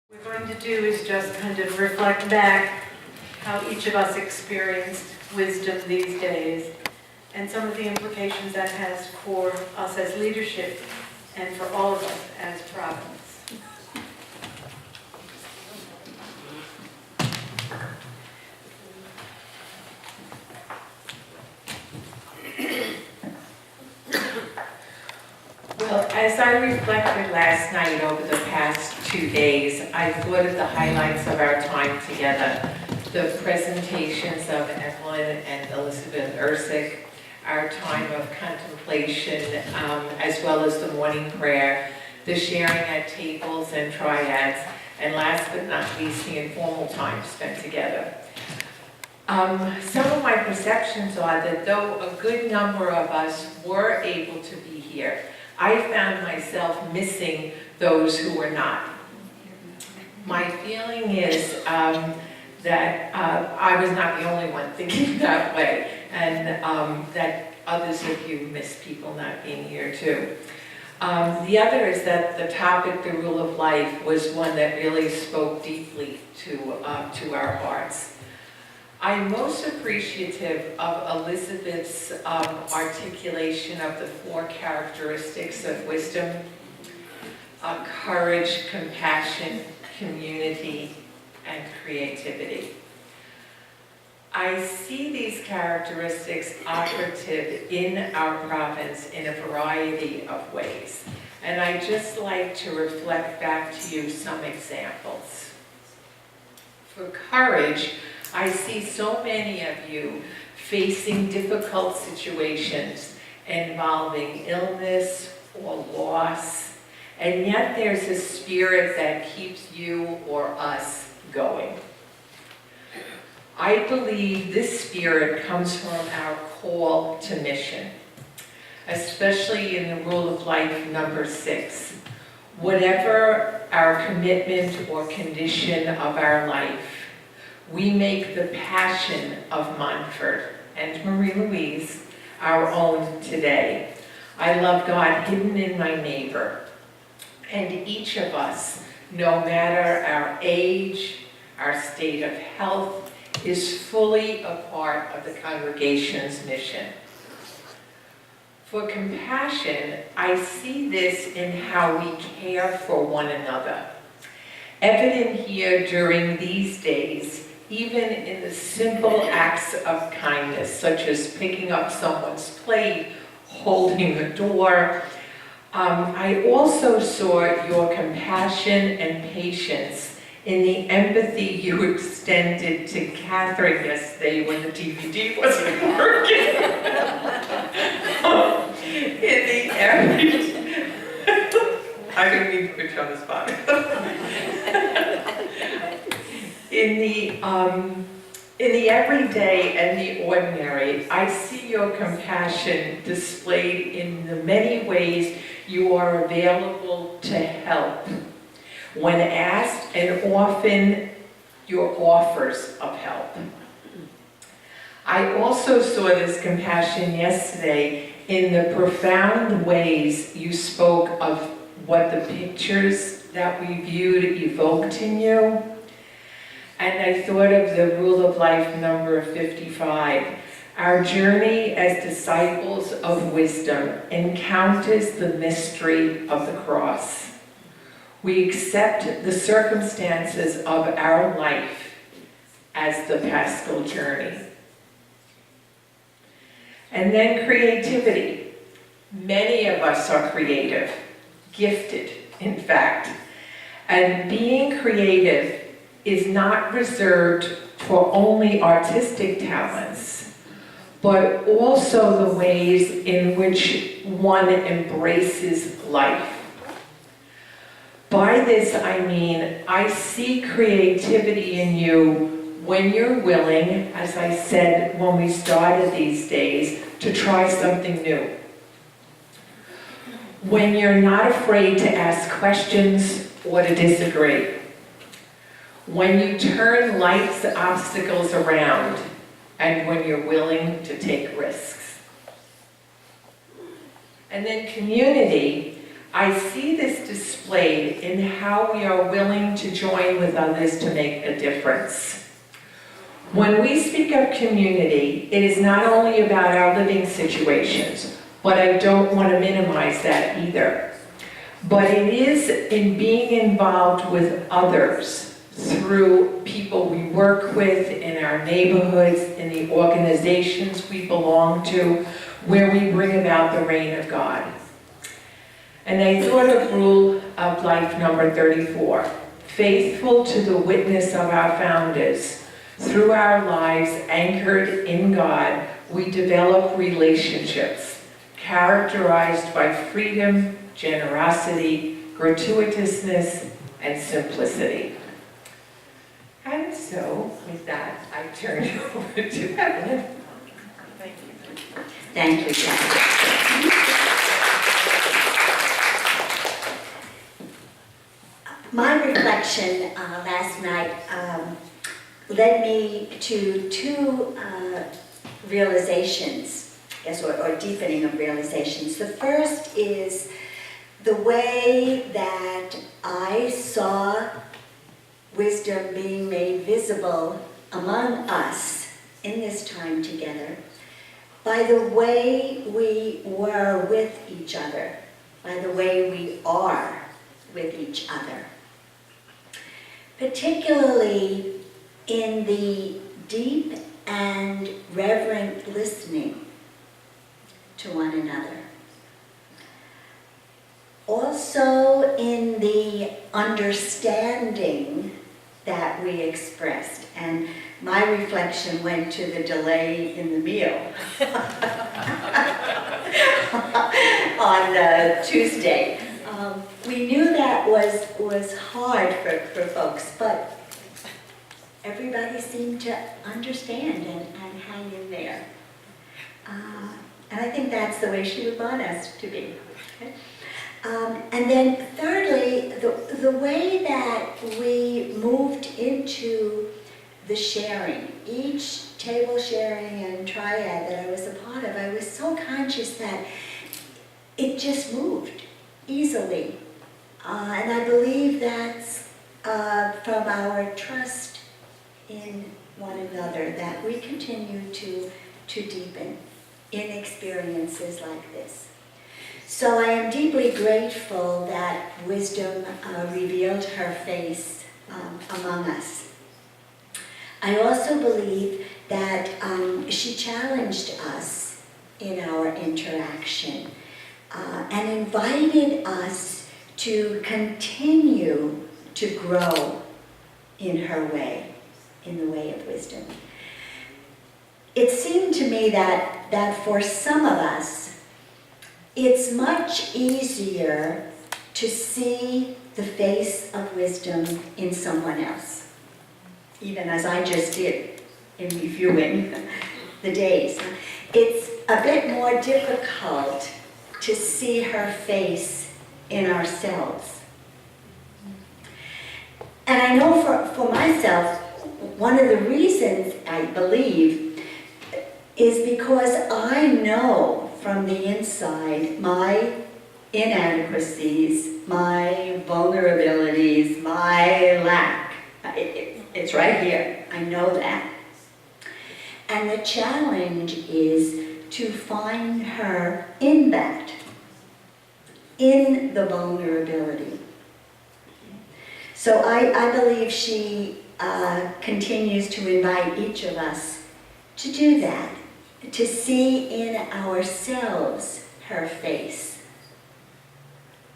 What we're going to do is just kind of reflect back how each of us experienced wisdom these days and some of the implications that has for us as leadership and for all of us as province. Well, as I reflected last night over the past 2 days, I thought of the highlights of our time together. The presentations of Evelyn and Elizabeth Ersick, our time of contemplation, as well as the morning prayer, the sharing at tables and triads, and last but not least, the informal time spent together. Some of my perceptions are that though a good number of us were able to be here, I found myself missing those who were not. My feeling is that I was not the only one thinking that way, and that others of you miss people not being here too. The other is that the topic, the rule of life, was one that really spoke deeply to our hearts. I'm most appreciative of Elizabeth's articulation of the 4 characteristics of wisdom: courage, compassion, community, and creativity. I see these characteristics operative in our province in a variety of ways, and I'd just like to reflect back to you some examples. For courage, I see so many of you facing difficult situations involving illness or loss, and yet there's a spirit that keeps you or us going. I believe this spirit comes from our call to mission, especially in the rule of life number 6. Whatever our commitment or condition of our life, we make the passion of Montfort and Marie-Louise our own today. I love God hidden in my neighbor. And each of us, no matter our age, our state of health, is fully a part of the congregation's mission. For compassion, I see this in how we care for one another. Evident here during these days, even in the simple acts of kindness, such as picking up someone's plate, holding the door. I also saw your compassion and patience in the empathy you extended to Catherine yesterday when the DVD wasn't working. In the everyday, I didn't mean to put you on the spot. In the everyday and the ordinary, I see your compassion displayed in the many ways you are available to help when asked, and often your offers of help. I also saw this compassion yesterday in the profound ways you spoke of what the pictures that we viewed evoked in you. And I thought of the rule of life number 55. Our journey as disciples of wisdom encounters the mystery of the cross. We accept the circumstances of our life as the paschal journey. And then creativity. Many of us are creative, gifted, in fact. And being creative is not reserved for only artistic talents, but also the ways in which one embraces life. By this I mean, I see creativity in you when you're willing, as I said when we started these days, to try something new. When you're not afraid to ask questions or to disagree. When you turn life's obstacles around, and when you're willing to take risks. And then community, I see this displayed in how we are willing to join with others to make a difference. When we speak of community, it is not only about our living situations, but I don't want to minimize that either. But it is in being involved with others through people we work with, in our neighborhoods, in the organizations we belong to, where we bring about the reign of God. And I thought of rule of life number 34, faithful to the witness of our founders. Through our lives anchored in God, we develop relationships characterized by freedom, generosity, gratuitousness, and simplicity. And so, with that, I turn it over to Evelyn. Thank you. Thank you, Jackie. My reflection last night led me to two realizations, I guess, or deepening of realizations. The first is the way that I saw wisdom being made visible among us in this time together by the way we were with each other, by the way we are with each other. Particularly in the deep and reverent listening to one another. Also in the understanding that we expressed. And my reflection went to the delay in the meal on Tuesday. We knew that was hard for folks, but everybody seemed to understand and hang in there. And I think that's the way she would want us to be. Okay? And then thirdly, the way that we moved into the sharing, each table sharing and triad that I was a part of, I was so conscious that it just moved easily. And I believe that's from our trust in one another that we continue to deepen in experiences like this. So I am deeply grateful that wisdom revealed her face among us. I also believe that she challenged us in our interaction and invited us to continue to grow in her way, in the way of wisdom. It seemed to me that for some of us, it's much easier to see the face of wisdom in someone else, even as I just did in reviewing the days. It's a bit more difficult to see her face in ourselves. And I know for myself, one of the reasons I believe is because I know from the inside my inadequacies, my vulnerabilities, my lack. It's right here. I know that. And the challenge is to find her in that, in the vulnerability. So I believe she continues to invite each of us to do that, to see in ourselves her face.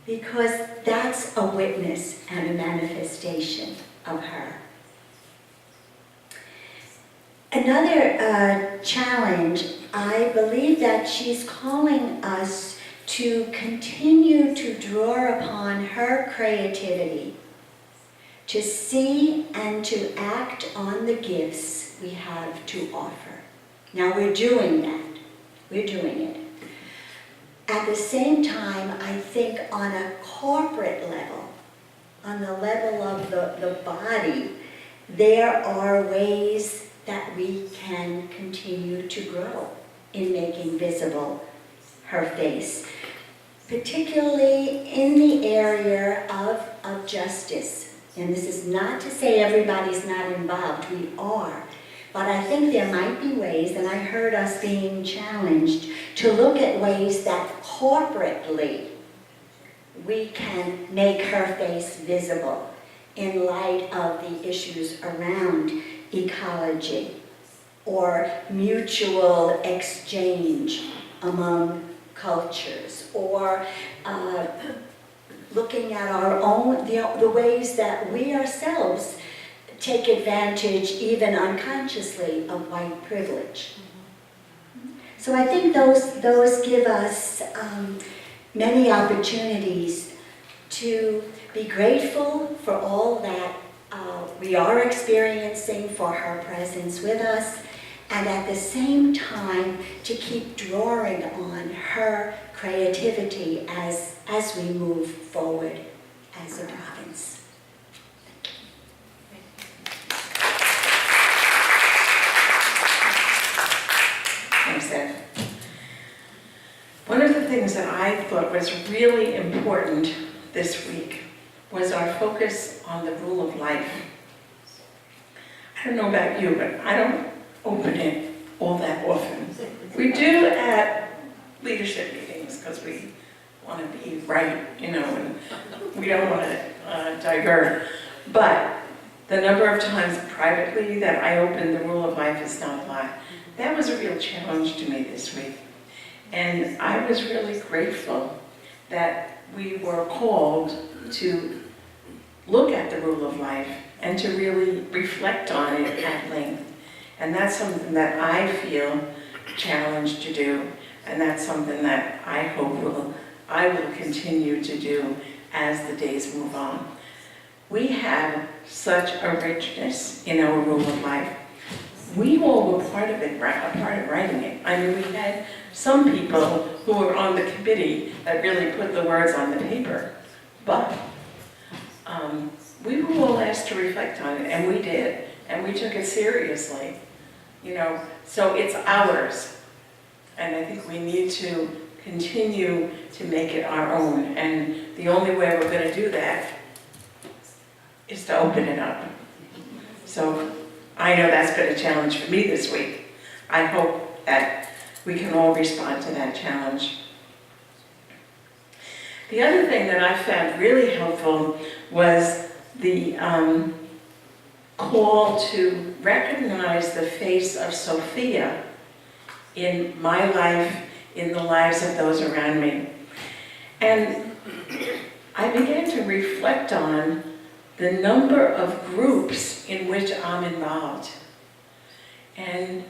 Because that's a witness and a manifestation of her. Another challenge, I believe that she's calling us to continue to draw upon her creativity, to see and to act on the gifts we have to offer. Now we're doing that. We're doing it. At the same time, I think on a corporate level, on the level of the body, there are ways that we can continue to grow in making visible her face. particularly in the area of justice. And this is not to say everybody's not involved, we are. But I think there might be ways, and I heard us being challenged, to look at ways that corporately we can make her face visible in light of the issues around ecology or mutual exchange among cultures, or looking at our own, the ways that we ourselves take advantage, even unconsciously, of white privilege. So I think those give us many opportunities to be grateful for all that we are experiencing, for her presence with us, and at the same time to keep drawing on her creativity as we move forward as a province. Thanks, Ed. One of the things that I thought was really important this week was our focus on the rule of life. I don't know about you, but I don't open it all that often. We do at leadership meetings because we want to be right, and we don't want to divert. But the number of times privately that I opened the rule of life is not a lot. That was a real challenge to me this week. And I was really grateful that we were called to look at the rule of life and to really reflect on it at length. And that's something that I feel challenged to do, and that's something that I hope I will continue to do as the days move on. We have such a richness in our rule of life. We all were part of it, a part of writing it. I mean, we had some people who were on the committee that really put the words on the paper, but we were all asked to reflect on it, and we did, and we took it seriously. So it's ours, and I think we need to continue to make it our own, and the only way we're going to do that is to open it up. So I know that's been a challenge for me this week. I hope that we can all respond to that challenge. The other thing that I found really helpful was the call to recognize the face of Sophia in my life, in the lives of those around me. And I began to reflect on the number of groups in which I'm involved. And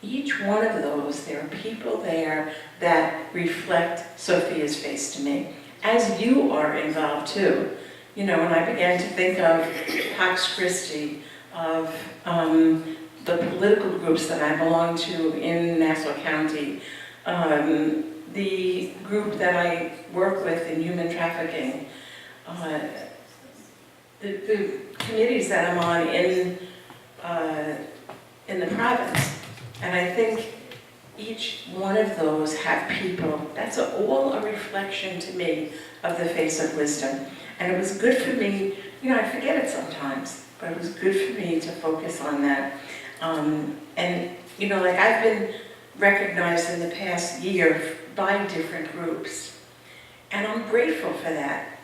each one of those, there are people there that reflect Sophia's face to me, as you are involved too. And I began to think of Pax Christi, of the political groups that I belong to in Nassau County, the group that I work with in human trafficking, the committees that I'm on in the province. And I think each one of those have people. That's all a reflection to me of the face of wisdom. And it was good for me, I forget it sometimes, but it was good for me to focus on that. I've been recognized in the past year by different groups, and I'm grateful for that.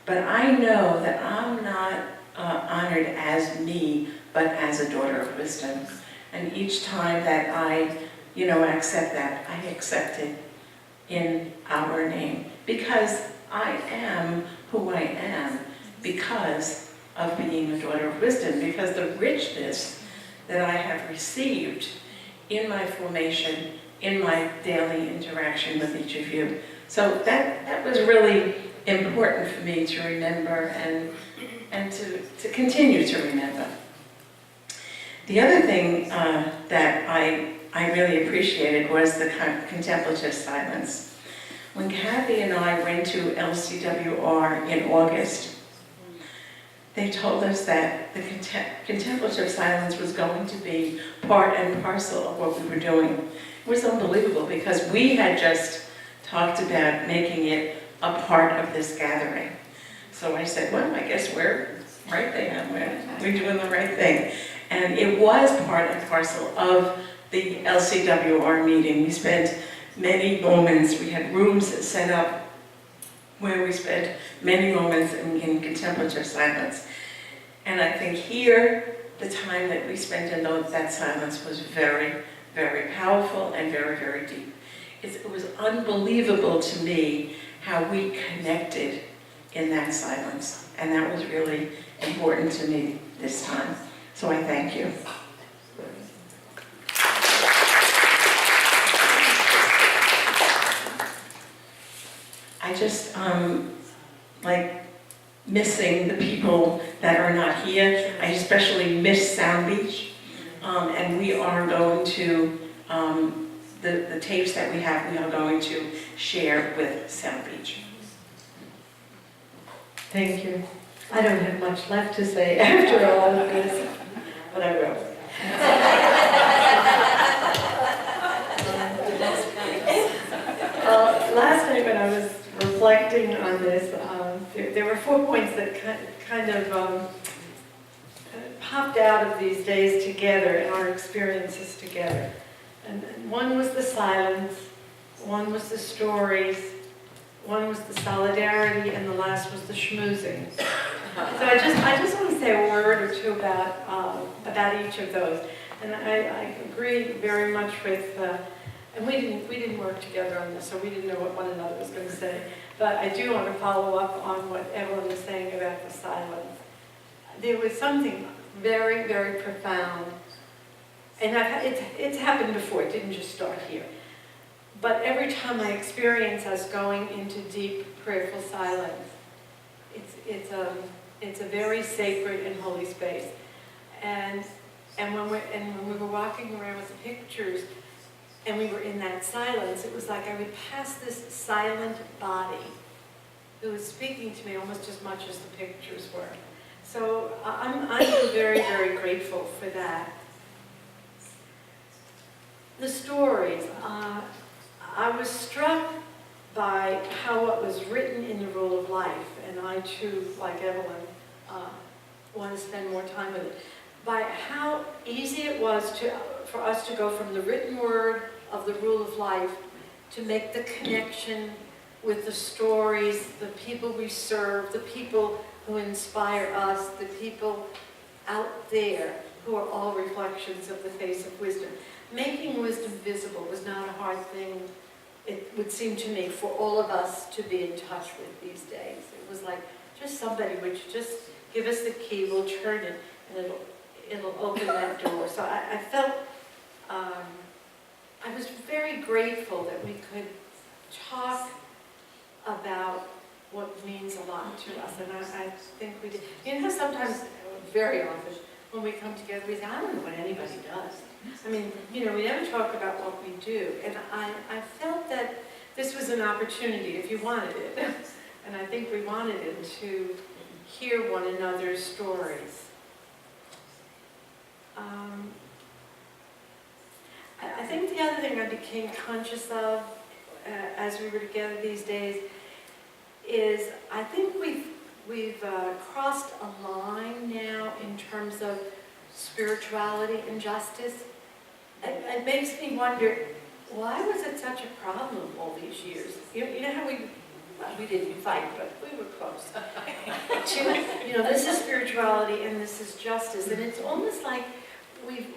But I know that I'm not honored as me, but as a daughter of wisdom. And each time that I, accept that, I accept it in our name. Because I am who I am because of being a daughter of wisdom, because the richness that I have received in my formation, in my daily interaction with each of you. So that was really important for me to remember and to continue to remember. The other thing that I really appreciated was the contemplative silence. When Kathy and I went to LCWR in August, they told us that the contemplative silence was going to be part and parcel of what we were doing. It was unbelievable because we had just talked about making it a part of this gathering. So I said, well, I guess we're right there, we're doing the right thing. And it was part and parcel of the LCWR meeting. We spent many moments, we had rooms set up where we spent many moments in contemplative silence. And I think here, the time that we spent in that silence was very, very powerful and very, very deep. It was unbelievable to me how we connected in that silence. And that was really important to me this time. So I thank you. I just like missing the people that are not here. I especially miss Sound Beach. And we are going to, the tapes that we have, we are going to share with Sound Beach. Thank you. I don't have much left to say after all of this, but I will. Last night when I was reflecting on this, there were 4 points that kind of popped out of these days together and our experiences together. And one was the silence, one was the stories, one was the solidarity, and the last was the schmoozing. So I just want to say a word or two about each of those. And I agree very much with, and we didn't work together on this, so we didn't know what one another was going to say. But I do want to follow up on what Evelyn was saying about the silence. There was something very, very profound, and it's happened before. It didn't just start here. But every time I experience us going into deep, prayerful silence, it's a very sacred and holy space. And when we were walking around with the pictures, and we were in that silence, it was like I would pass this silent body who was speaking to me almost as much as the pictures were. So I'm very, very grateful for that. The stories. I was struck by how what was written in the Rule of Life, and I too, like Evelyn, want to spend more time with it, by how easy it was for us to go from the written word of the Rule of Life to make the connection with the stories, the people we serve, the people who inspire us, the people out there who are all reflections of the face of wisdom. Making wisdom visible was not a hard thing, it would seem to me, for all of us to be in touch with these days. It was like just somebody would just give us the key, we'll turn it, and it'll open that door. So I felt, I was very grateful that we could talk about what means a lot to us, and I think we did. You know, sometimes, very often, when we come together, we say, I don't know what anybody does. I mean, you know, we never talk about what we do, and I felt that this was an opportunity, if you wanted it, and I think we wanted it, to hear one another's stories. I think the other thing I became conscious of as we were together these days is I think we've crossed a line now in terms of spirituality and justice. It makes me wonder, why was it such a problem all these years? You know how we didn't fight, but we were close. You know, this is spirituality and this is justice, and it's almost like we've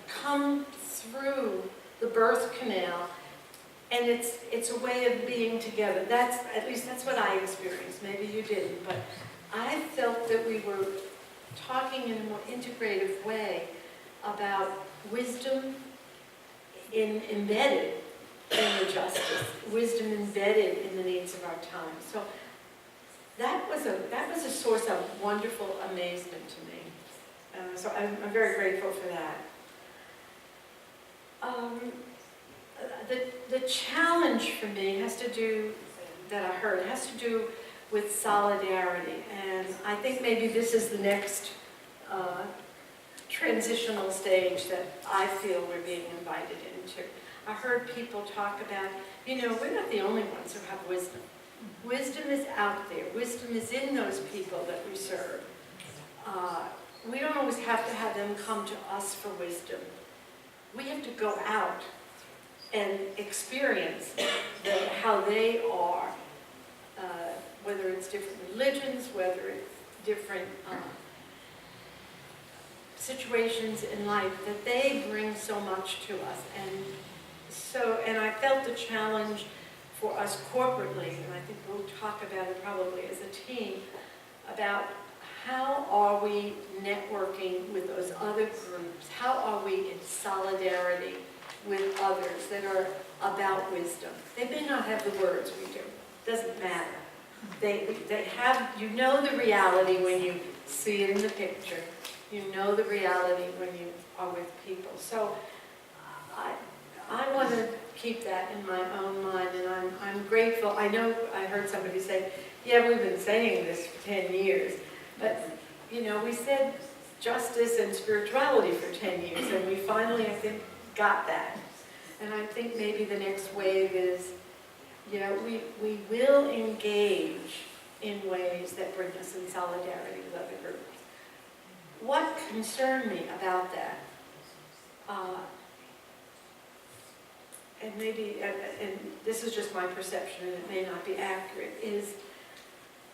come through the birth canal, and it's a way of being together. At least that's what I experienced. Maybe you didn't, but I felt that we were talking in a more integrative way about wisdom embedded in the justice, wisdom embedded in the needs of our time. So that was a source of wonderful amazement to me. So I'm very grateful for that. The challenge for me has to do with solidarity, and I think maybe this is the next transitional stage that I feel we're being invited into. I heard people talk about, you know, we're not the only ones who have wisdom. Wisdom is out there. Wisdom is in those people that we serve. We don't always have to have them come to us for wisdom. We have to go out and experience how they are, whether it's different religions, whether it's different situations in life, that they bring so much to us. And I felt the challenge for us corporately, and I think we'll talk about it probably as a team, about how are we networking with those other groups? How are we in solidarity with others that are about wisdom? They may not have the words we do. Doesn't matter. They have, you know the reality when you see it in the picture. You know the reality when you are with people. So I want to keep that in my own mind, and I'm grateful. I know I heard somebody say, yeah, we've been saying this for 10 years. But, you know, we said justice and spirituality for 10 years, and we finally, I think, got that. And I think maybe the next wave is, you know, we will engage in ways that bring us in solidarity with other groups. What concerned me about that, and maybe, and this is just my perception and it may not be accurate, is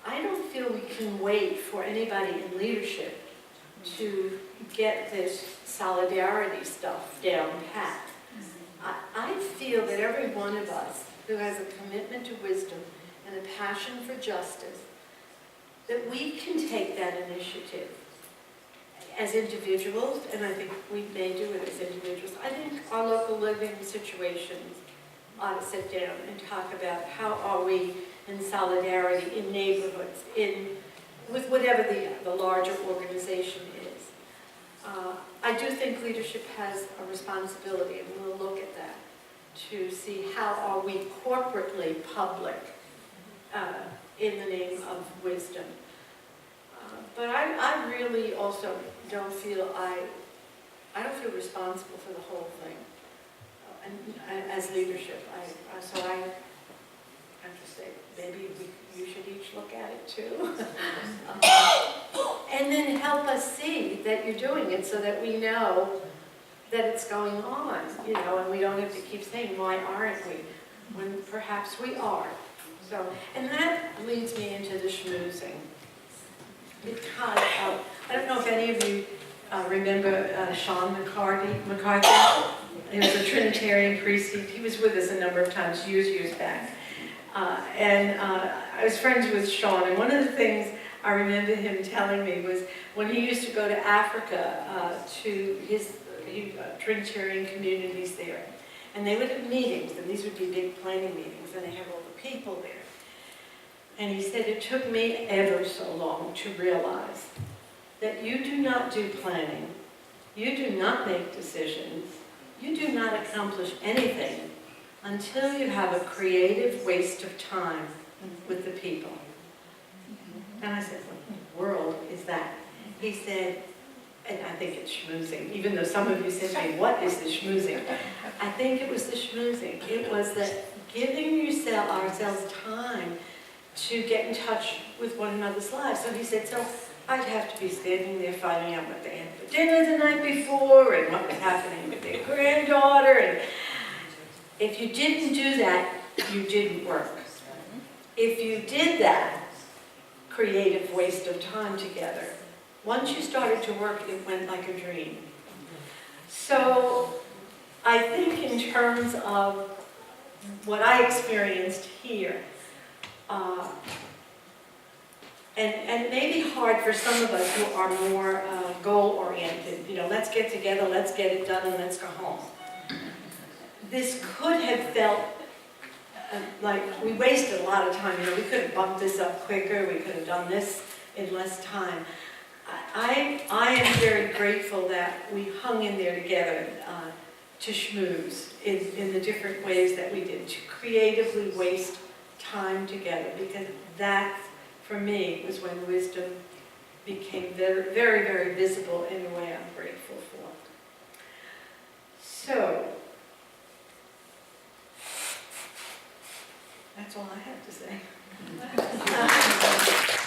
I don't feel we can wait for anybody in leadership to get this solidarity stuff down pat. I feel that every one of us who has a commitment to wisdom and a passion for justice, that we can take that initiative as individuals, and I think we may do it as individuals. I think our local living situations ought to sit down and talk about how are we in solidarity in neighborhoods, with whatever the larger organization is. I do think leadership has a responsibility, and we'll look at that, to see how are we corporately public in the name of wisdom. But I really also don't feel, I don't feel responsible for the whole thing as leadership. So I have to say, maybe you should each look at it too. And then help us see that you're doing it so that we know that it's going on, you know, and we don't have to keep saying, why aren't we? When perhaps we are. So, and that leads me into the schmoozing. Because, I don't know if any of you remember Sean McCarthy. He was a Trinitarian priest. He was with us a number of times, years back. I was friends with Sean, and one of the things I remember him telling me was when he used to go to Africa to his Trinitarian communities there, and they would have meetings, and these would be big planning meetings, and they have all the people there. And he said, it took me ever so long to realize that you do not do planning, you do not make decisions, you do not accomplish anything until you have a creative waste of time with the people. And I said, what in the world is that? He said, and I think it's schmoozing, even though some of you said to me, what is the schmoozing? I think it was the schmoozing. It was that giving ourselves time to get in touch with one another's lives. So he said, so I'd have to be standing there finding out what they had for dinner the night before and what was happening with their granddaughter. And if you didn't do that, you didn't work. If you did that, creative waste of time together, once you started to work, it went like a dream. So I think in terms of what I experienced here, and it may be hard for some of us who are more goal-oriented, you know, let's get together, let's get it done, and let's go home. This could have felt like we wasted a lot of time. You know, we could have bumped this up quicker, we could have done this in less time. I am very grateful that we hung in there together to schmooze in the different ways that we did, to creatively waste time together, because that, for me, was when wisdom became very, very, very visible in a way I'm grateful for. So, That's all I have to say.